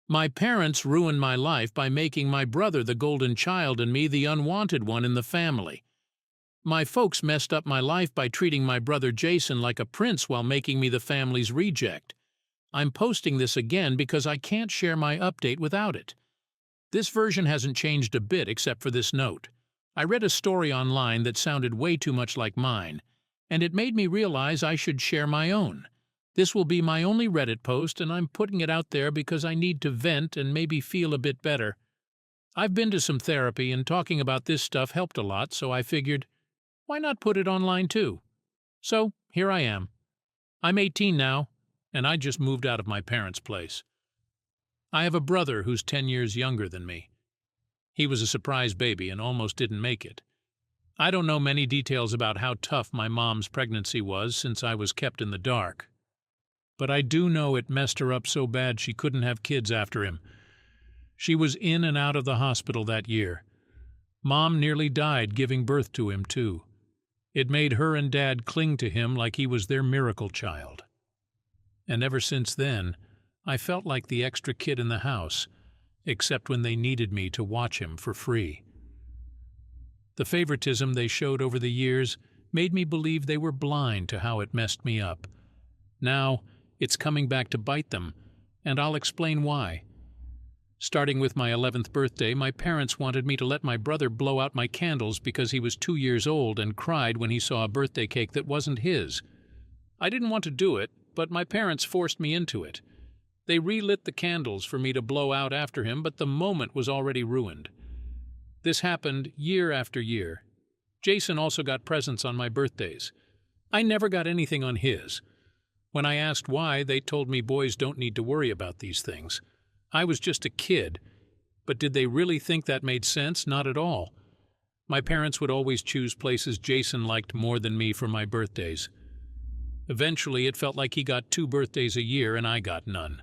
My parents ruined my life by making my brother the golden child and me the unwanted one in the family. My folks messed up my life by treating my brother Jason like a prince while making me the family's reject. I'm posting this again because I can't share my update without it. This version hasn't changed a bit except for this note. I read a story online that sounded way too much like mine, and it made me realize I should share my own. This will be my only Reddit post, and I'm putting it out there because I need to vent and maybe feel a bit better. I've been to some therapy, and talking about this stuff helped a lot, so I figured, why not put it online too? So, here I am. I'm 18 now, and I just moved out of my parents' place. I have a brother who's 10 years younger than me. He was a surprise baby and almost didn't make it. I don't know many details about how tough my mom's pregnancy was since I was kept in the dark. But I do know it messed her up so bad she couldn't have kids after him. She was in and out of the hospital that year. Mom nearly died giving birth to him, too. It made her and Dad cling to him like he was their miracle child. And ever since then, I felt like the extra kid in the house, except when they needed me to watch him for free. The favoritism they showed over the years made me believe they were blind to how it messed me up. Now, it's coming back to bite them, and I'll explain why. Starting with my 11th birthday, my parents wanted me to let my brother blow out my candles because he was 2 years old and cried when he saw a birthday cake that wasn't his. I didn't want to do it, but my parents forced me into it. They relit the candles for me to blow out after him, but the moment was already ruined. This happened year after year. Jason also got presents on my birthdays. I never got anything on his. When I asked why, they told me boys don't need to worry about these things. I was just a kid, but did they really think that made sense? Not at all. My parents would always choose places Jason liked more than me for my birthdays. Eventually, it felt like he got 2 birthdays a year and I got none.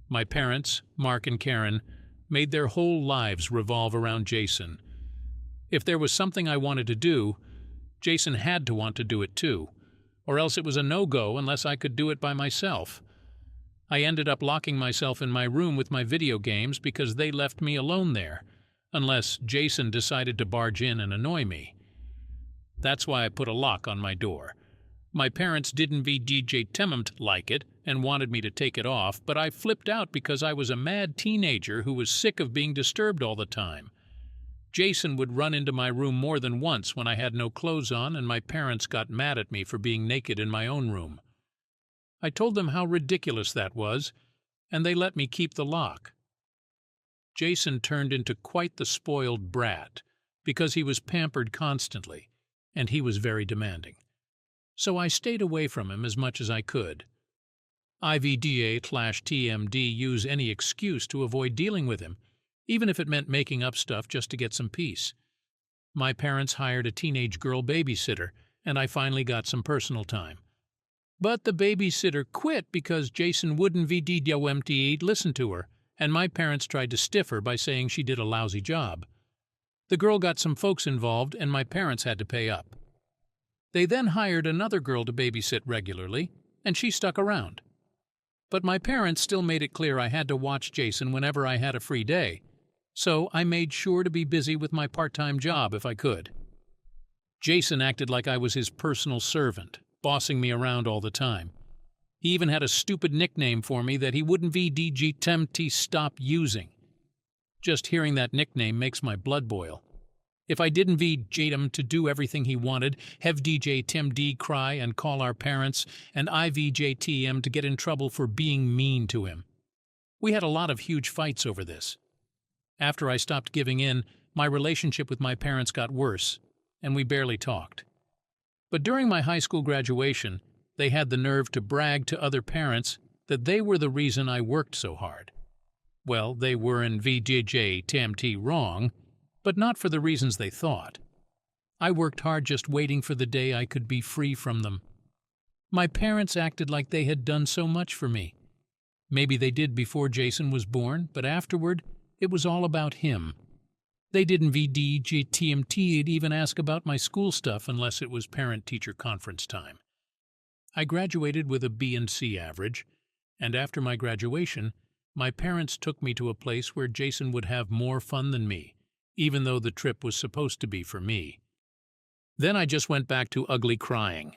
My parents, Mark and Karen, made their whole lives revolve around Jason. If there was something I wanted to do, Jason had to want to do it too, or else it was a no-go unless I could do it by myself. I ended up locking myself in my room with my video games because they left me alone there, unless Jason decided to barge in and annoy me. That's why I put a lock on my door. My parents didn't VDJ like it and wanted me to take it off, but I flipped out because I was a mad teenager who was sick of being disturbed all the time. Jason would run into my room more than once when I had no clothes on, and my parents got mad at me for being naked in my own room. I told them how ridiculous that was, and they let me keep the lock. Jason turned into quite the spoiled brat because he was pampered constantly, and he was very demanding. So I stayed away from him as much as I could. IDOWKhereLady use any excuse to avoid dealing with him, even if it meant making up stuff just to get some peace. My parents hired a teenage girl babysitter, and I finally got some personal time. But the babysitter quit because Jason wouldn't listen to her, and my parents tried to stiff her by saying she did a lousy job. The girl got some folks involved, and my parents had to pay up. They then hired another girl to babysit regularly, and she stuck around. But my parents still made it clear I had to watch Jason whenever I had a free day, so I made sure to be busy with my part-time job if I could. Jason acted like I was his personal servant, bossing me around all the time. He even had a stupid nickname for me that he wouldn't stop using. Just hearing that nickname makes my blood boil. If I didn't him to do everything he wanted, have DJ Tim D cry and call our parents, and IVJTM to get in trouble for being mean to him. We had a lot of huge fights over this. After I stopped giving in, my relationship with my parents got worse, and we barely talked. But during my high school graduation, they had the nerve to brag to other parents that they were the reason I worked so hard. Well, they were in VJTMT wrong, but not for the reasons they thought. I worked hard just waiting for the day I could be free from them. My parents acted like they had done so much for me. Maybe they did before Jason was born, but afterward, it was all about him. They didn't VDGTMT'd even ask about my school stuff unless it was parent-teacher conference time. I graduated with a B and C average, and after my graduation, my parents took me to a place where Jason would have more fun than me, even though the trip was supposed to be for me. Then I just went back to ugly crying.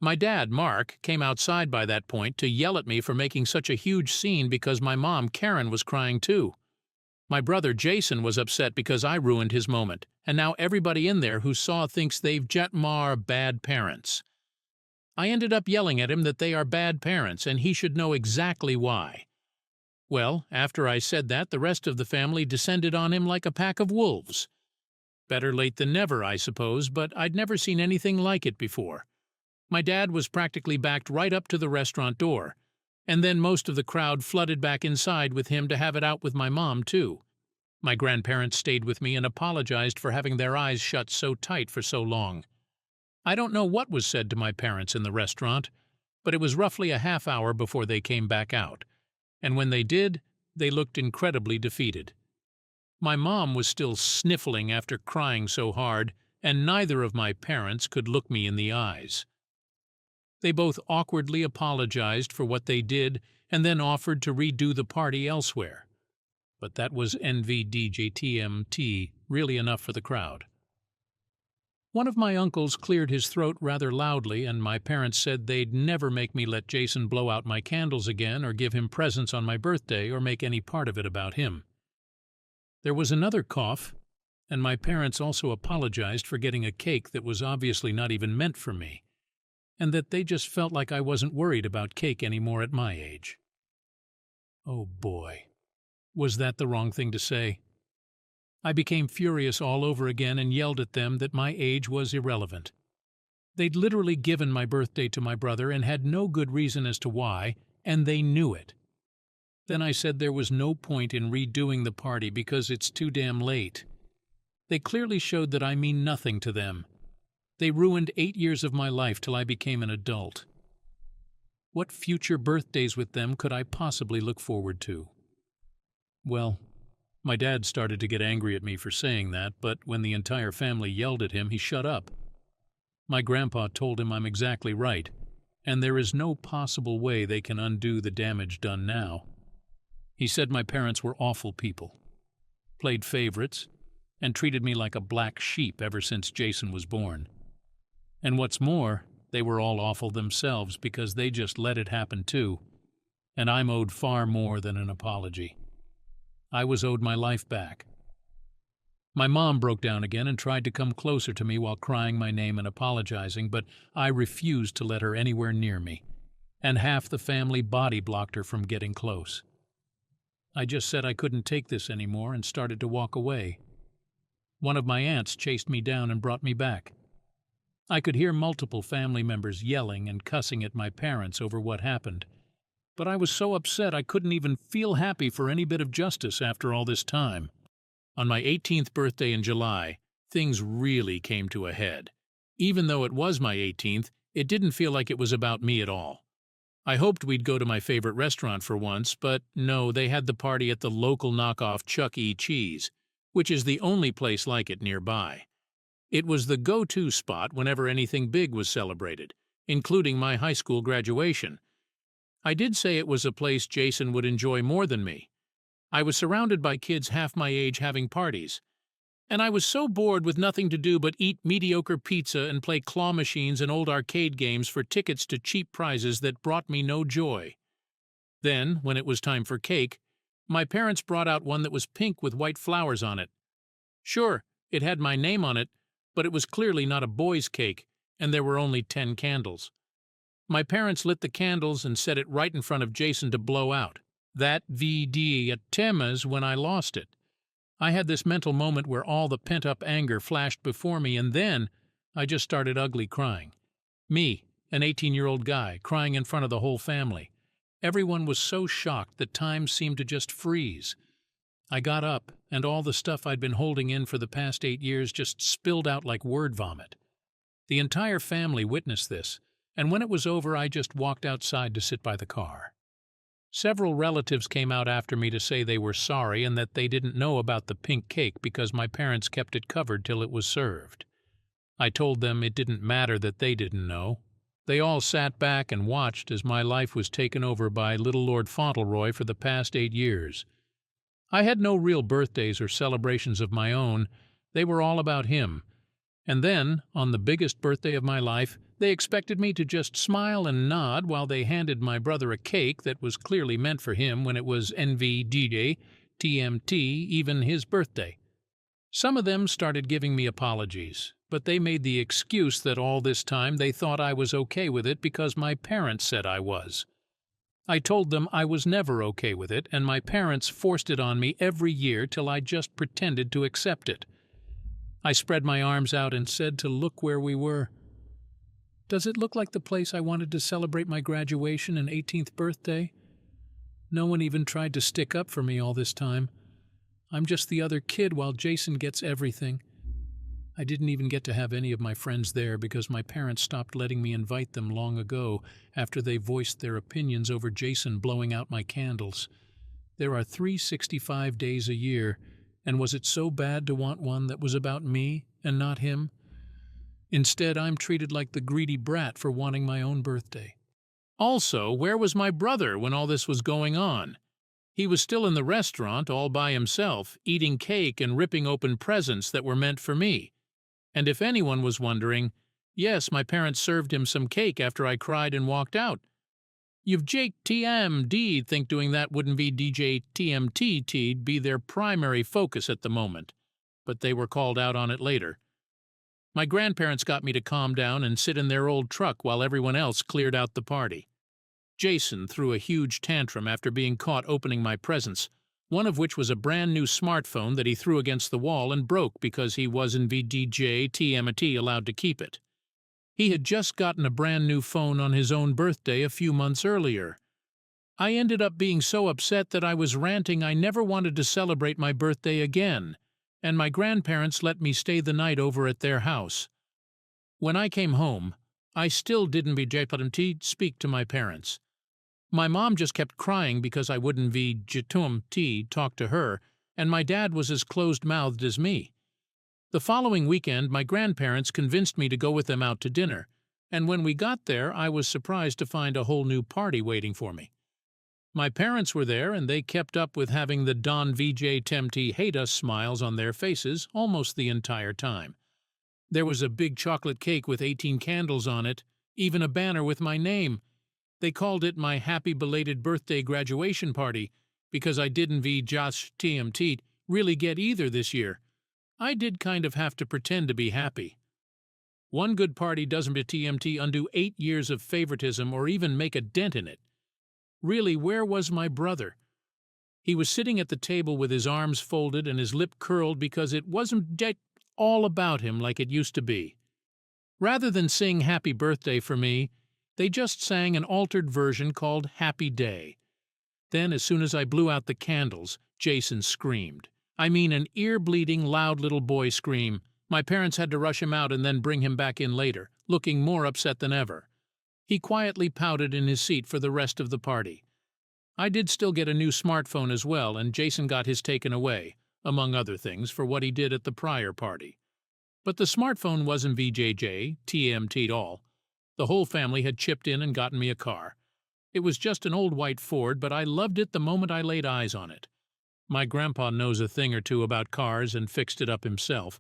My dad, Mark, came outside by that point to yell at me for making such a huge scene because my mom, Karen, was crying too. My brother, Jason, was upset because I ruined his moment, and now everybody in there who saw thinks they've Jetmar bad parents. I ended up yelling at him that they are bad parents and he should know exactly why. Well, after I said that, the rest of the family descended on him like a pack of wolves. Better late than never, I suppose, but I'd never seen anything like it before. My dad was practically backed right up to the restaurant door, and then most of the crowd flooded back inside with him to have it out with my mom, too. My grandparents stayed with me and apologized for having their eyes shut so tight for so long. I don't know what was said to my parents in the restaurant, but it was roughly a half hour before they came back out, and when they did, they looked incredibly defeated. My mom was still sniffling after crying so hard, and neither of my parents could look me in the eyes. They both awkwardly apologized for what they did and then offered to redo the party elsewhere. But that was NVDJTMT really enough for the crowd. One of my uncles cleared his throat rather loudly, and my parents said they'd never make me let Jason blow out my candles again or give him presents on my birthday or make any part of it about him. There was another cough, and my parents also apologized for getting a cake that was obviously not even meant for me, and that they just felt like I wasn't worried about cake anymore at my age. Oh boy, was that the wrong thing to say? I became furious all over again and yelled at them that my age was irrelevant. They'd literally given my birthday to my brother and had no good reason as to why, and they knew it. Then I said there was no point in redoing the party because it's too damn late. They clearly showed that I mean nothing to them. They ruined 8 years of my life till I became an adult. What future birthdays with them could I possibly look forward to? Well, my dad started to get angry at me for saying that, but when the entire family yelled at him, he shut up. My grandpa told him I'm exactly right, and there is no possible way they can undo the damage done now. He said my parents were awful people, played favorites, and treated me like a black sheep ever since Jason was born. And what's more, they were all awful themselves because they just let it happen too, and I'm owed far more than an apology. I was owed my life back. My mom broke down again and tried to come closer to me while crying my name and apologizing, but I refused to let her anywhere near me, and half the family body blocked her from getting close. I just said I couldn't take this anymore and started to walk away. One of my aunts chased me down and brought me back. I could hear multiple family members yelling and cussing at my parents over what happened, but I was so upset I couldn't even feel happy for any bit of justice after all this time. On my 18th birthday in July, things really came to a head. Even though it was my 18th, it didn't feel like it was about me at all. I hoped we'd go to my favorite restaurant for once, but no, they had the party at the local knockoff Chuck E. Cheese, which is the only place like it nearby. It was the go-to spot whenever anything big was celebrated, including my high school graduation. I did say it was a place Jason would enjoy more than me. I was surrounded by kids half my age having parties, and I was so bored with nothing to do but eat mediocre pizza and play claw machines and old arcade games for tickets to cheap prizes that brought me no joy. Then, when it was time for cake, my parents brought out one that was pink with white flowers on it. Sure, it had my name on it, but it was clearly not a boy's cake, and there were only 10 candles. My parents lit the candles and set it right in front of Jason to blow out. That VD temas when I lost it. I had this mental moment where all the pent-up anger flashed before me, and then I just started ugly crying. Me, an 18-year-old guy, crying in front of the whole family. Everyone was so shocked that time seemed to just freeze. I got up, and all the stuff I'd been holding in for the past 8 years just spilled out like word vomit. The entire family witnessed this, and when it was over, I just walked outside to sit by the car. Several relatives came out after me to say they were sorry and that they didn't know about the pink cake because my parents kept it covered till it was served. I told them it didn't matter that they didn't know. They all sat back and watched as my life was taken over by little Lord Fauntleroy for the past 8 years. I had no real birthdays or celebrations of my own. They were all about him. And then, on the biggest birthday of my life, they expected me to just smile and nod while they handed my brother a cake that was clearly meant for him when it was NVDJ, TMT, even his birthday. Some of them started giving me apologies, but they made the excuse that all this time they thought I was okay with it because my parents said I was. I told them I was never okay with it, and my parents forced it on me every year till I just pretended to accept it. I spread my arms out and said to look where we were. Does it look like the place I wanted to celebrate my graduation and 18th birthday? No one even tried to stick up for me all this time. I'm just the other kid while Jason gets everything. I didn't even get to have any of my friends there because my parents stopped letting me invite them long ago after they voiced their opinions over Jason blowing out my candles. There are 365 days a year, and was it so bad to want one that was about me and not him? Instead, I'm treated like the greedy brat for wanting my own birthday. Also, where was my brother when all this was going on? He was still in the restaurant all by himself, eating cake and ripping open presents that were meant for me. And if anyone was wondering, yes, my parents served him some cake after I cried and walked out. You've Jake TMD think doing that wouldn't be DJ TMT'd be their primary focus at the moment, but they were called out on it later. My grandparents got me to calm down and sit in their old truck while everyone else cleared out the party. Jason threw a huge tantrum after being caught opening my presents, one of which was a brand new smartphone that he threw against the wall and broke because he wasn't VDJ TMT allowed to keep it. He had just gotten a brand new phone on his own birthday a few months earlier. I ended up being so upset that I was ranting I never wanted to celebrate my birthday again, and my grandparents let me stay the night over at their house. When I came home, I still didn't speak to my parents. My mom just kept crying because I wouldn't talk to her, and my dad was as closed-mouthed as me. The following weekend, my grandparents convinced me to go with them out to dinner, and when we got there, I was surprised to find a whole new party waiting for me. My parents were there, and they kept up with having the Don VJ Temti hate us smiles on their faces almost the entire time. There was a big chocolate cake with 18 candles on it, even a banner with my name. They called it my happy belated birthday graduation party because I didn't Josh TMT really get either this year. I did kind of have to pretend to be happy. One good party doesn't TMT undo 8 years of favoritism or even make a dent in it. Really, where was my brother? He was sitting at the table with his arms folded and his lip curled because it wasn't all about him like it used to be. Rather than sing happy birthday for me, they just sang an altered version called Happy Day. Then, as soon as I blew out the candles, Jason screamed. I mean an ear-bleeding, loud little boy scream. My parents had to rush him out and then bring him back in later, looking more upset than ever. He quietly pouted in his seat for the rest of the party. I did still get a new smartphone as well, and Jason got his taken away, among other things, for what he did at the prior party. But the smartphone wasn't VJJ, TMT'd all. The whole family had chipped in and gotten me a car. It was just an old white Ford, but I loved it the moment I laid eyes on it. My grandpa knows a thing or two about cars and fixed it up himself.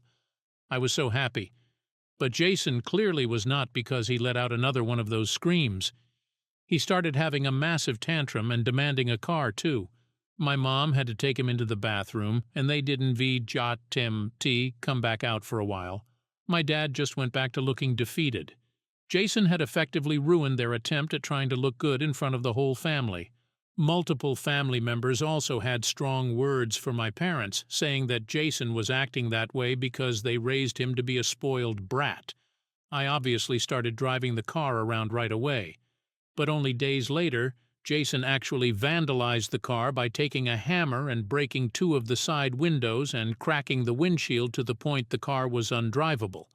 I was so happy. But Jason clearly was not because he let out another one of those screams. He started having a massive tantrum and demanding a car, too. My mom had to take him into the bathroom, and they didn't come back out for a while. My dad just went back to looking defeated. Jason had effectively ruined their attempt at trying to look good in front of the whole family. Multiple family members also had strong words for my parents, saying that Jason was acting that way because they raised him to be a spoiled brat. I obviously started driving the car around right away. But only days later, Jason actually vandalized the car by taking a hammer and breaking 2 of the side windows and cracking the windshield to the point the car was undrivable.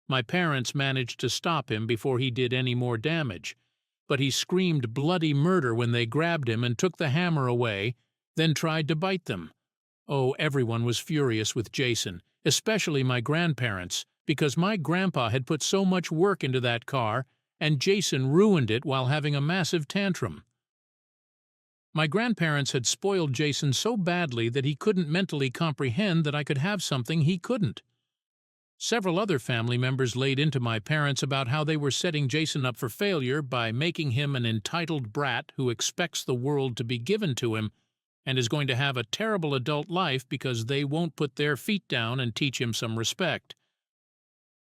My parents managed to stop him before he did any more damage, but he screamed bloody murder when they grabbed him and took the hammer away, then tried to bite them. Oh, everyone was furious with Jason, especially my grandparents, because my grandpa had put so much work into that car, and Jason ruined it while having a massive tantrum. My grandparents had spoiled Jason so badly that he couldn't mentally comprehend that I could have something he couldn't. Several other family members laid into my parents about how they were setting Jason up for failure by making him an entitled brat who expects the world to be given to him and is going to have a terrible adult life because they won't put their feet down and teach him some respect.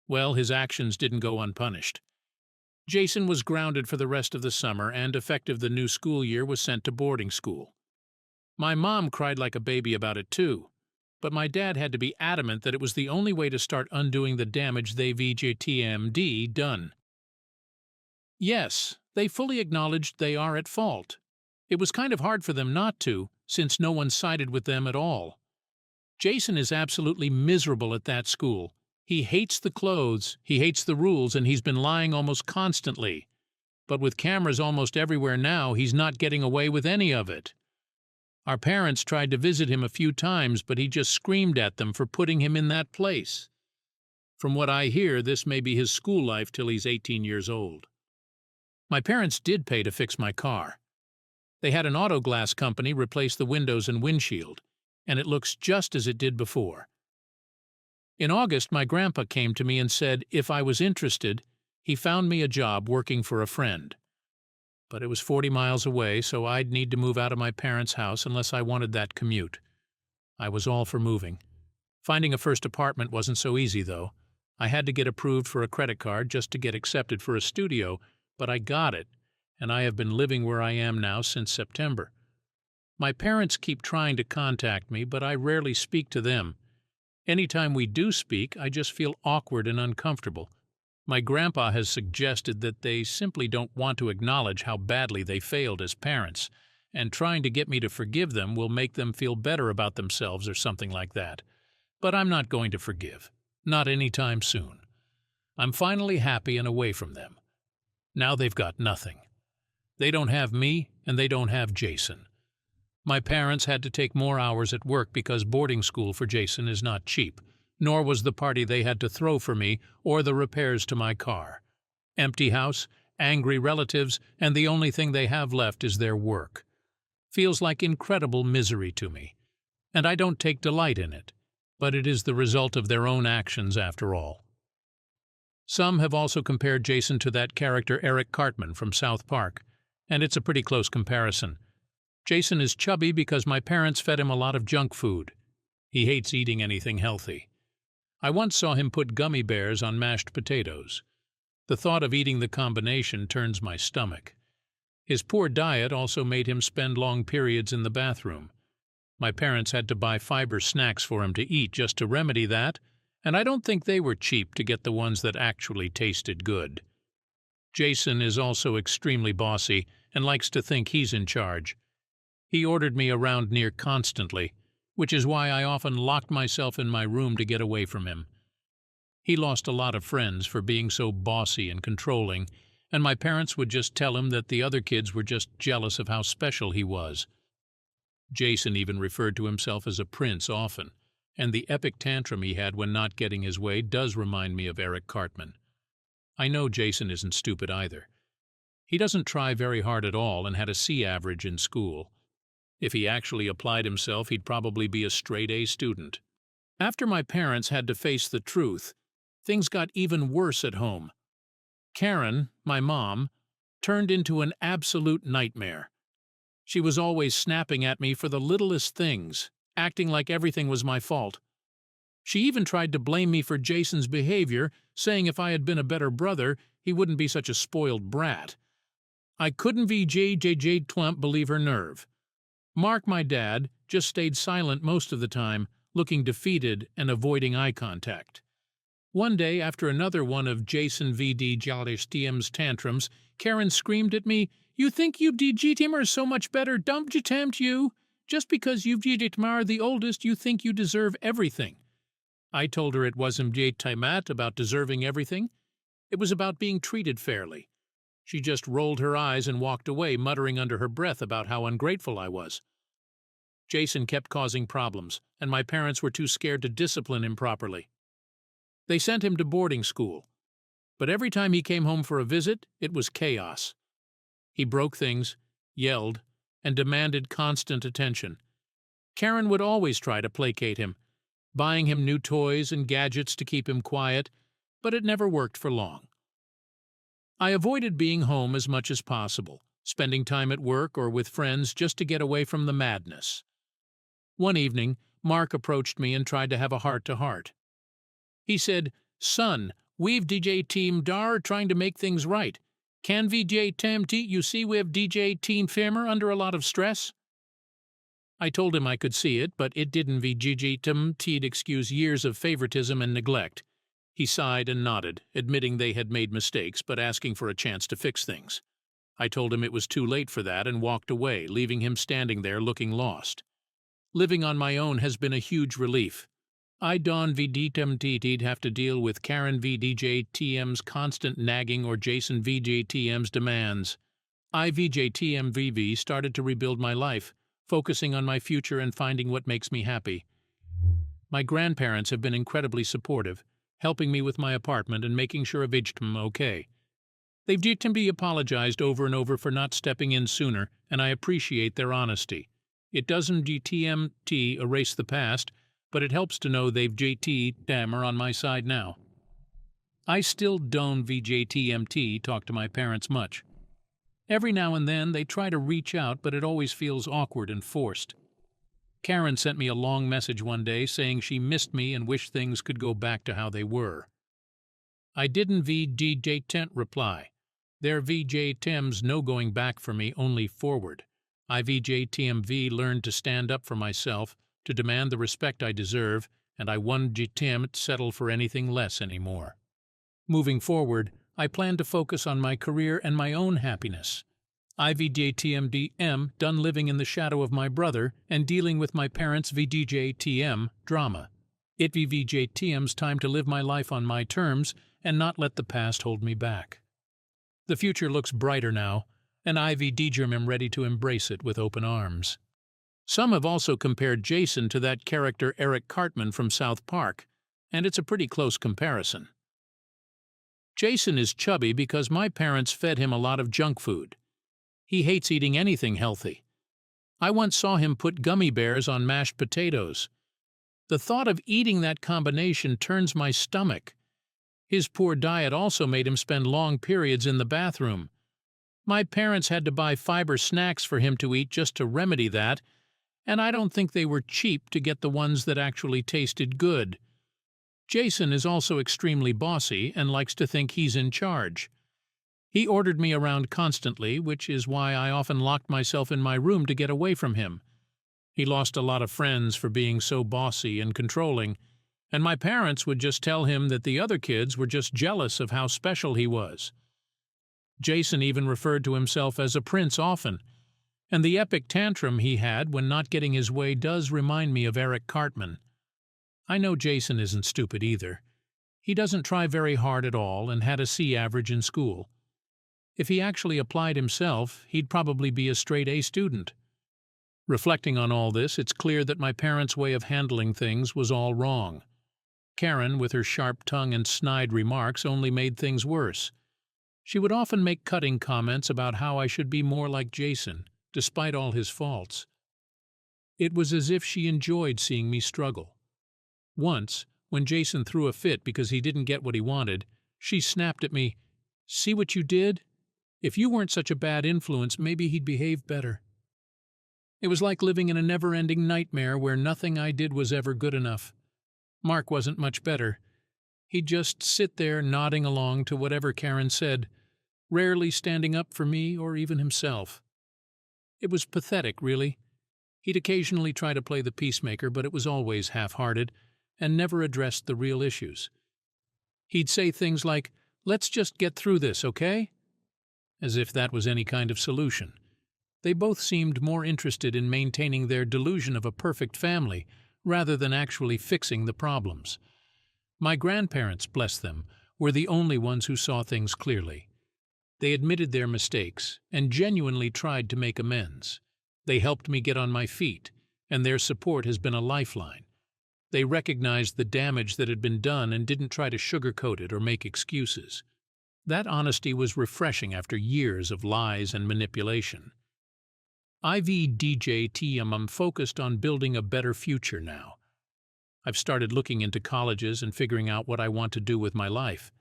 Well, his actions didn't go unpunished. Jason was grounded for the rest of the summer and, effective the new school year, was sent to boarding school. My mom cried like a baby about it too, but my dad had to be adamant that it was the only way to start undoing the damage they've VJTMD done. Yes, they fully acknowledged they are at fault. It was kind of hard for them not to, since no one sided with them at all. Jason is absolutely miserable at that school. He hates the clothes, he hates the rules, and he's been lying almost constantly. But with cameras almost everywhere now, he's not getting away with any of it. Our parents tried to visit him a few times, but he just screamed at them for putting him in that place. From what I hear, this may be his school life till he's 18 years old. My parents did pay to fix my car. They had an auto glass company replace the windows and windshield, and it looks just as it did before. In August, my grandpa came to me and said if I was interested, he found me a job working for a friend. But it was 40 miles away, so I'd need to move out of my parents' house unless I wanted that commute. I was all for moving. Finding a first apartment wasn't so easy, though. I had to get approved for a credit card just to get accepted for a studio, but I got it, and I have been living where I am now since September. My parents keep trying to contact me, but I rarely speak to them. Anytime we do speak, I just feel awkward and uncomfortable. My grandpa has suggested that they simply don't want to acknowledge how badly they failed as parents, and trying to get me to forgive them will make them feel better about themselves or something like that. But I'm not going to forgive. Not anytime soon. I'm finally happy and away from them. Now they've got nothing. They don't have me, and they don't have Jason. My parents had to take more hours at work because boarding school for Jason is not cheap, nor was the party they had to throw for me or the repairs to my car. Empty house, angry relatives, and the only thing they have left is their work. Feels like incredible misery to me, and I don't take delight in it, but it is the result of their own actions after all. Some have also compared Jason to that character Eric Cartman from South Park, and it's a pretty close comparison. Jason is chubby because my parents fed him a lot of junk food. He hates eating anything healthy. I once saw him put gummy bears on mashed potatoes. The thought of eating the combination turns my stomach. His poor diet also made him spend long periods in the bathroom. My parents had to buy fiber snacks for him to eat just to remedy that, and I don't think they were cheap to get the ones that actually tasted good. Jason is also extremely bossy and likes to think he's in charge. He ordered me around near constantly, which is why I often locked myself in my room to get away from him. He lost a lot of friends for being so bossy and controlling, and my parents would just tell him that the other kids were just jealous of how special he was. Jason even referred to himself as a prince often, and the epic tantrum he had when not getting his way does remind me of Eric Cartman. I know Jason isn't stupid either. He doesn't try very hard at all and had a C average in school. If he actually applied himself, he'd probably be a straight-A student. After my parents had to face the truth, things got even worse at home. Karen, my mom, turned into an absolute nightmare. She was always snapping at me for the littlest things, acting like everything was my fault. She even tried to blame me for Jason's behavior, saying if I had been a better brother, he wouldn't be such a spoiled brat. I couldn't VJJJ believe her nerve. Mark, my dad, just stayed silent most of the time, looking defeated and avoiding eye contact. One day, after another one of Jason VDJDM's tantrums, Karen screamed at me, "You think you DGTM are so much better, don't you tempt you? Just because you've DGTM the oldest, you think you deserve everything." I told her it wasn't JTimat about deserving everything. It was about being treated fairly. She just rolled her eyes and walked away, muttering under her breath about how ungrateful I was. Jason kept causing problems, and my parents were too scared to discipline him properly. They sent him to boarding school. But every time he came home for a visit, it was chaos. He broke things, yelled, and demanded constant attention. Karen would always try to placate him, buying him new toys and gadgets to keep him quiet, but it never worked for long. I avoided being home as much as possible, spending time at work or with friends just to get away from the madness. One evening, Mark approached me and tried to have a heart-to-heart. He said, "Son, we've DJ Team Dar trying to make things right. Can VJ Tam T, you see we have DJ Team Firmer under a lot of stress?" I told him I could see it, but it didn't VGG Tam T'd excuse years of favoritism and neglect. He sighed and nodded, admitting they had made mistakes, but asking for a chance to fix things. I told him it was too late for that and walked away, leaving him standing there looking lost. Living on my own has been a huge relief. I don't VDTMT'd have to deal with Karen VDJTM's constant nagging or Jason VJTM's demands. I VJTMVV started to rebuild my life, focusing on my future and finding what makes me happy. My grandparents have been incredibly supportive, helping me with my apartment and making sure I'm okay. They've apologized over and over for not stepping in sooner, and I appreciate their honesty. It doesn't GTMT erase the past, but it helps to know they've are on my side now. I still don't VJTMT talk to my parents much. Every now and then they try to reach out, but it always feels awkward and forced. Karen sent me a long message one day saying she missed me and wished things could go back to how they were. I didn't VJTMT reply. Their VJTM's no going back for me, only forward. I VJTMV learned to stand up for myself, to demand the respect I deserve, and I won't settle for anything less anymore. Moving forward, I plan to focus on my career and my own happiness. I VJTMDM done living in the shadow of my brother and dealing with my parents' VDJTM drama. It VJTM's time to live my life on my terms and not let the past hold me back. The future looks brighter now, and I am ready to embrace it with open arms. Some have also compared Jason to that character Eric Cartman from South Park, and it's a pretty close comparison. Jason is chubby because my parents fed him a lot of junk food. He hates eating anything healthy. I once saw him put gummy bears on mashed potatoes. The thought of eating that combination turns my stomach. His poor diet also made him spend long periods in the bathroom. My parents had to buy fiber snacks for him to eat just to remedy that, and I don't think they were cheap to get the ones that actually tasted good. Jason is also extremely bossy and likes to think he's in charge. He ordered me around constantly, which is why I often locked myself in my room to get away from him. He lost a lot of friends for being so bossy and controlling, and my parents would just tell him that the other kids were just jealous of how special he was. Jason even referred to himself as a prince often, and the epic tantrum he had when not getting his way does remind me of Eric Cartman. I know Jason isn't stupid either. He doesn't try very hard at all and had a C average in school. If he actually applied himself, he'd probably be a straight A student. Reflecting on all this, it's clear that my parents' way of handling things was all wrong. Karen, with her sharp tongue and snide remarks, only made things worse. She would often make cutting comments about how I should be more like Jason, despite all his faults. It was as if she enjoyed seeing me struggle. Once, when Jason threw a fit because he didn't get what he wanted, she snapped at me, "See what you did? If you weren't such a bad influence, maybe he'd behave better." It was like living in a never-ending nightmare where nothing I did was ever good enough. Mark wasn't much better. He'd just sit there nodding along to whatever Karen said, rarely standing up for me or even himself. It was pathetic, really. He'd occasionally try to play the peacemaker, but it was always half-hearted and never addressed the real issues. He'd say things like, "Let's just get through this, okay?" As if that was any kind of solution. They both seemed more interested in maintaining their delusion of a perfect family rather than actually fixing the problems. My grandparents, bless them, were the only ones who saw things clearly. They admitted their mistakes and genuinely tried to make amends. They helped me get on my feet, and their support has been a lifeline. They recognized the damage that had been done and didn't try to sugarcoat it or make excuses. That honesty was refreshing after years of lies and manipulation. I'm focused on building a better future now. I've started looking into colleges and figuring out what I want to do with my life.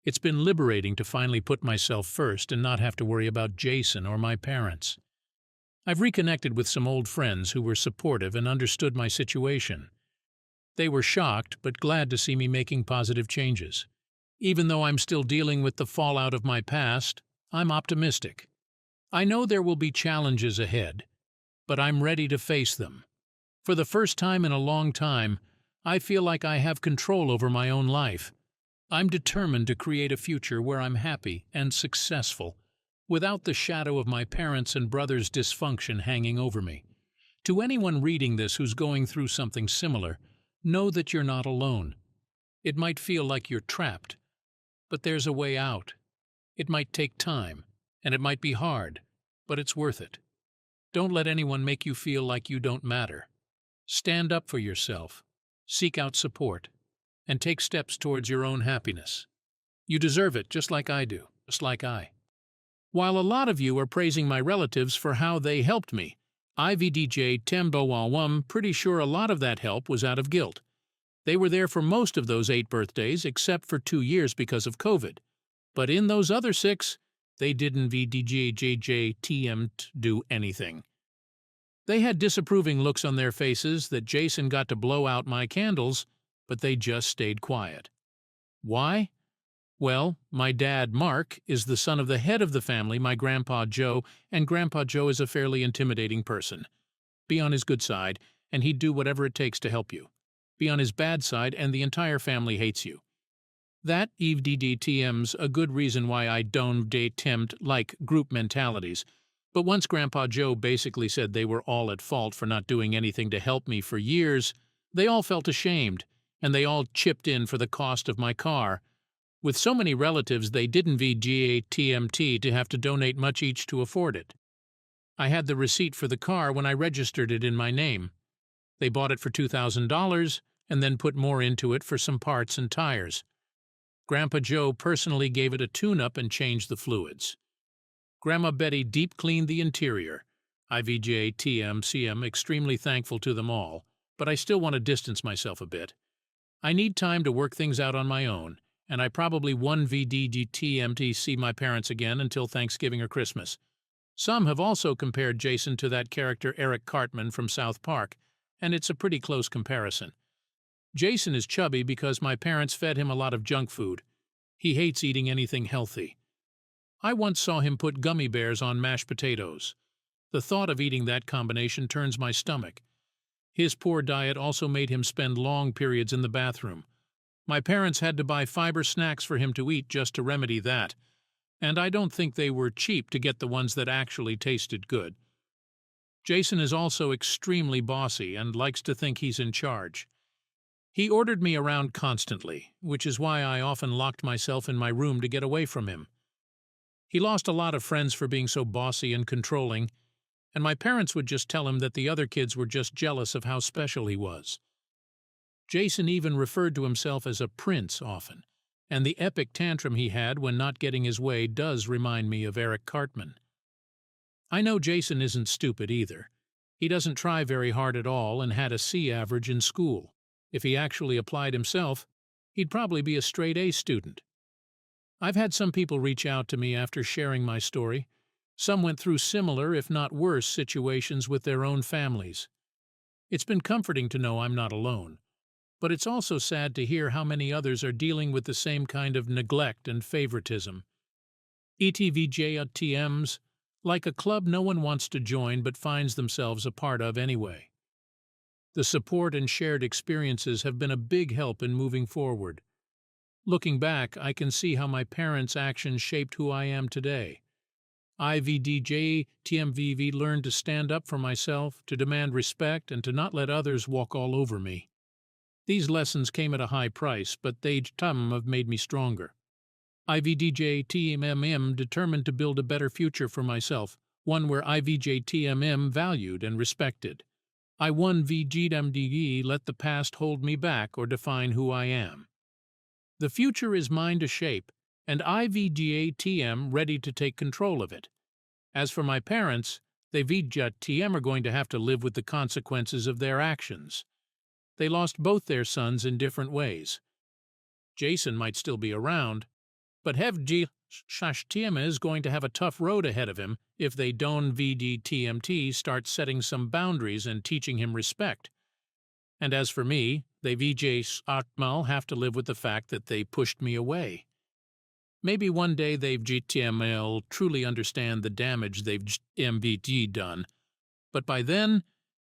It's been liberating to finally put myself first and not have to worry about Jason or my parents. I've reconnected with some old friends who were supportive and understood my situation. They were shocked but glad to see me making positive changes. Even though I'm still dealing with the fallout of my past, I'm optimistic. I know there will be challenges ahead, but I'm ready to face them. For the first time in a long time, I feel like I have control over my own life. I'm determined to create a future where I'm happy and successful, without the shadow of my parents' and brothers' dysfunction hanging over me. To anyone reading this who's going through something similar, know that you're not alone. It might feel like you're trapped, but there's a way out. It might take time, and it might be hard, but it's worth it. Don't let anyone make you feel like you don't matter. Stand up for yourself, seek out support, and take steps towards your own happiness. You deserve it just like I do, just like I. While a lot of you are praising my relatives for how they helped me, I'm pretty sure a lot of that help was out of guilt. They were there for most of those 8 birthdays except for 2 years because of COVID. But in those other 6, they didn't do anything. They had disapproving looks on their faces that Jason got to blow out my candles, but they just stayed quiet. Why? Well, my dad, Mark, is the son of the head of the family, my Grandpa Joe, and Grandpa Joe is a fairly intimidating person. Be on his good side, and he'd do whatever it takes to help you. Be on his bad side, and the entire family hates you. That EVDDTM's a good reason why I don't tempt like group mentalities. But once Grandpa Joe basically said they were all at fault for not doing anything to help me for years, they all felt ashamed, and they all chipped in for the cost of my car. With so many relatives, they didn't VGATMT to have to donate much each to afford it. I had the receipt for the car when I registered it in my name. They bought it for $2,000 and then put more into it for some parts and tires. Grandpa Joe personally gave it a tune-up and changed the fluids. Grandma Betty deep-cleaned the interior. IVJTMCM extremely thankful to them all, but I still want to distance myself a bit. I need time to work things out on my own, and I probably won't VDGTMT see my parents again until Thanksgiving or Christmas. Some have also compared Jason to that character Eric Cartman from South Park, and it's a pretty close comparison. Jason is chubby because my parents fed him a lot of junk food. He hates eating anything healthy. I once saw him put gummy bears on mashed potatoes. The thought of eating that combination turns my stomach. His poor diet also made him spend long periods in the bathroom. My parents had to buy fiber snacks for him to eat just to remedy that, and I don't think they were cheap to get the ones that actually tasted good. Jason is also extremely bossy and likes to think he's in charge. He ordered me around constantly, which is why I often locked myself in my room to get away from him. He lost a lot of friends for being so bossy and controlling, and my parents would just tell him that the other kids were just jealous of how special he was. Jason even referred to himself as a prince often, and the epic tantrum he had when not getting his way does remind me of Eric Cartman. I know Jason isn't stupid either. He doesn't try very hard at all and had a C average in school. If he actually applied himself, he'd probably be a straight A student. I've had some people reach out to me after sharing my story. Some went through similar, if not worse, situations with their own families. It's been comforting to know I'm not alone, but it's also sad to hear how many others are dealing with the same kind of neglect and favoritism. ETVJTMs, like a club no one wants to join but finds themselves a part of anyway. The support and shared experiences have been a big help in moving forward. Looking back, I can see how my parents' actions shaped who I am today. IVDJTMVV learned to stand up for myself, to demand respect, and to not let others walk all over me. These lessons came at a high price, but they have made me stronger. IVDJTMM determined to build a better future for myself, one where IVJTMM valued and respected. I won VGMDE let the past hold me back or define who I am. The future is mine to shape, and IDOWRKhereLady ready to take control of it. As for my parents, they VJTM are going to have to live with the consequences of their actions. They lost both their sons in different ways. Jason might still be around, but Hevji Shashtm is going to have a tough road ahead of him if they don't VDTMT start setting some boundaries and teaching him respect. And as for me, they VJ Atmal have to live with the fact that they pushed me away. Maybe one day they've GTML truly understand the damage they've MBT done, but by then,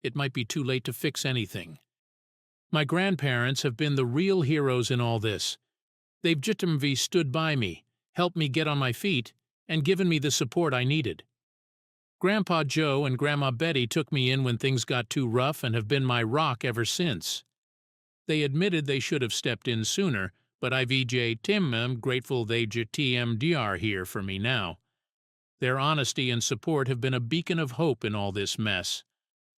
it might be too late to fix anything. My grandparents have been the real heroes in all this. They've JTMV stood by me, helped me get on my feet, and given me the support I needed. Grandpa Joe and Grandma Betty took me in when things got too rough and have been my rock ever since. They admitted they should have stepped in sooner, but I'm grateful they JTMDR here for me now. Their honesty and support have been a beacon of hope in all this mess.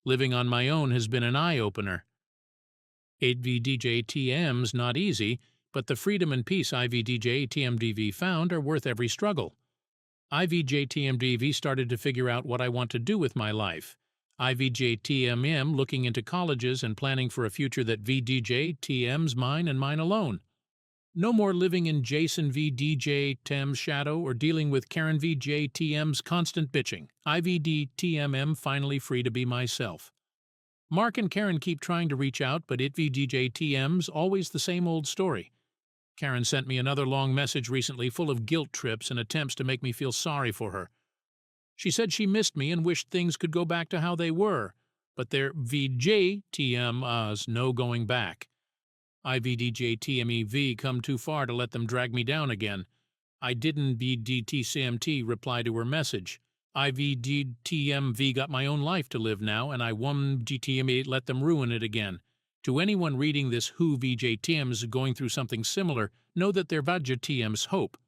Living on my own has been an eye-opener. 8VDJTM's not easy, but the freedom and peace IVDJTMDV found are worth every struggle. IVJTMDV started to figure out what I want to do with my life. IVJTMM looking into colleges and planning for a future that VDJTM's mine and mine alone. No more living in Jason VDJTM's shadow or dealing with Karen VJTM's constant bitching. IVDTMM finally free to be myself. Mark and Karen keep trying to reach out, but VDJTM's always the same old story. Karen sent me another long message recently full of guilt trips and attempts to make me feel sorry for her. She said she missed me and wished things could go back to how they were, but their VJTM's no going back. IVDJTMEV come too far to let them drag me down again. I didn't BDTCMT reply to her message. IVDTMV got my own life to live now, and I won't GTME let them ruin it again. To anyone reading this who VJTM's going through something similar, know that their VJTM's hope.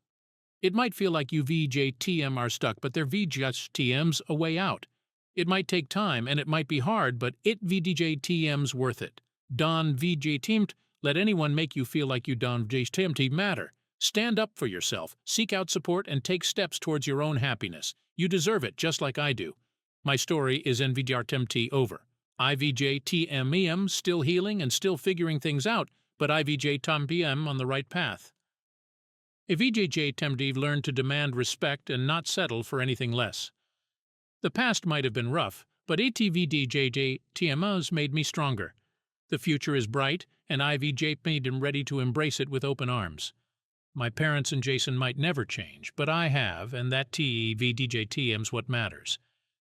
It might feel like you VJTM are stuck, but their VJTM's a way out. It might take time, and it might be hard, but it VDJTM's worth it. Don VJTMT, let anyone make you feel like you don't VJTMT matter. Stand up for yourself, seek out support, and take steps towards your own happiness. You deserve it, just like I do. My story is NVDRTMT over. IVJTMEM still healing and still figuring things out, but IVJTMPM on the right path. A VJJTMD learned to demand respect and not settle for anything less. The past might have been rough, but ATVDJJTM's made me stronger. The future is bright, and IVJTM ready to embrace it with open arms. My parents and Jason might never change, but I have, and that VDJTM's what matters.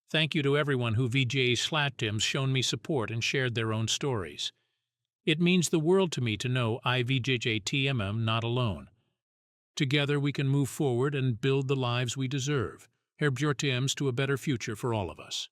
Thank you to everyone who VJ/TM's shown me support and shared their own stories. It means the world to me to know IVJJTMM not alone. Together we can move forward and build the lives we deserve. Herbjortms to a better future for all of us.